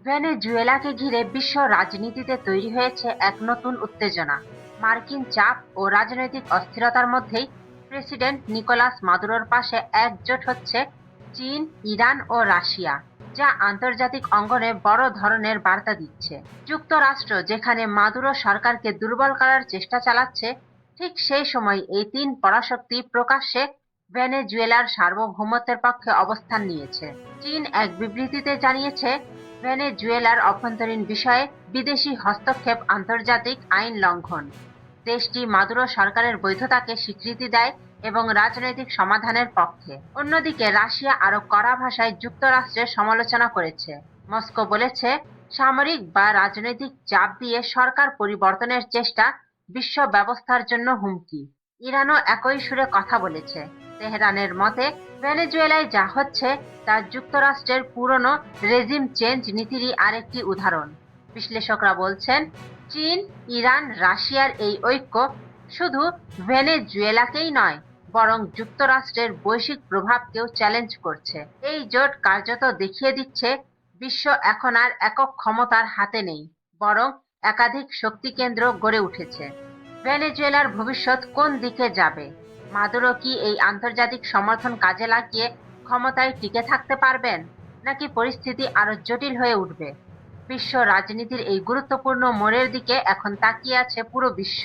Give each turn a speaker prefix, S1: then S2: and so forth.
S1: ভেনেজুয়েলাকে ঘিরে বিশ্ব রাজনীতিতে তৈরি হয়েছে এক নতুন উত্তেজনা। মার্কিন চাপ ও রাজনৈতিক অস্থিরতার মধ্যেই প্রেসিডেন্ট নিকোলাস মাদুরোর পাশে একজোট হচ্ছে চীন, ইরান ও রাশিয়া, যা আন্তর্জাতিক অঙ্গনে বড় ধরনের বার্তা দিচ্ছে। যুক্তরাষ্ট্র যেখানে মাদুরো সরকারকে দুর্বল করার চেষ্টা চালাচ্ছে, ঠিক সেই সময় এই তিন পরাশক্তি প্রকাশ্যে ভেনেজুয়েলার সার্বভৌমত্বের পক্ষে অবস্থান নিয়েছে। চীন এক বিবৃতিতে জানিয়েছে, ভেনেজুয়েলার অভ্যন্তরীণ বিষয়ে বিদেশি হস্তক্ষেপ আন্তর্জাতিক আইন লঙ্ঘন। দেশটি মাদুরো সরকারের বৈধতাকে স্বীকৃতি দেয় এবং রাজনৈতিক সমাধানের পক্ষে। অন্যদিকে রাশিয়া আরো কড়া ভাষায় যুক্তরাষ্ট্রের সমালোচনা করেছে। মস্কো বলেছে, সামরিক বা রাজনৈতিক চাপ দিয়ে সরকার পরিবর্তনের চেষ্টা বিশ্ব ব্যবস্থার জন্য হুমকি। ইরানও একই সুরে কথা বলেছে। তেহরানের মতে, ভেনেজুয়েলায় যা হচ্ছে তা যুক্তরাষ্ট্রের পুরনো রেজিম চেঞ্জ নীতিরই আরেকটি উদাহরণ। বিশ্লেষকরা বলছেন, চীন, ইরান, রাশিয়ার এই ঐক্য শুধু ভেনেজুয়েলাকেই নয়, বরং যুক্তরাষ্ট্রের বৈশ্বিক প্রভাবকেও চ্যালেঞ্জ করছে। এই জোট কার্যত দেখিয়ে দিচ্ছে, বিশ্ব এখন আর একক ক্ষমতার হাতে নেই, বরং একাধিক শক্তিকেন্দ্র গড়ে উঠেছে। ভেনেজুয়েলার ভবিষ্যৎ কোন দিকে যাবে? মাদুরো কি এই আন্তর্জাতিক সমর্থন কাজে লাগিয়ে ক্ষমতায় টিকে থাকতে পারবেন, নাকি পরিস্থিতি আরো জটিল হয়ে উঠবে? বিশ্ব রাজনীতির এই গুরুত্বপূর্ণ মোড়ের দিকে এখন তাকিয়ে আছে পুরো বিশ্ব।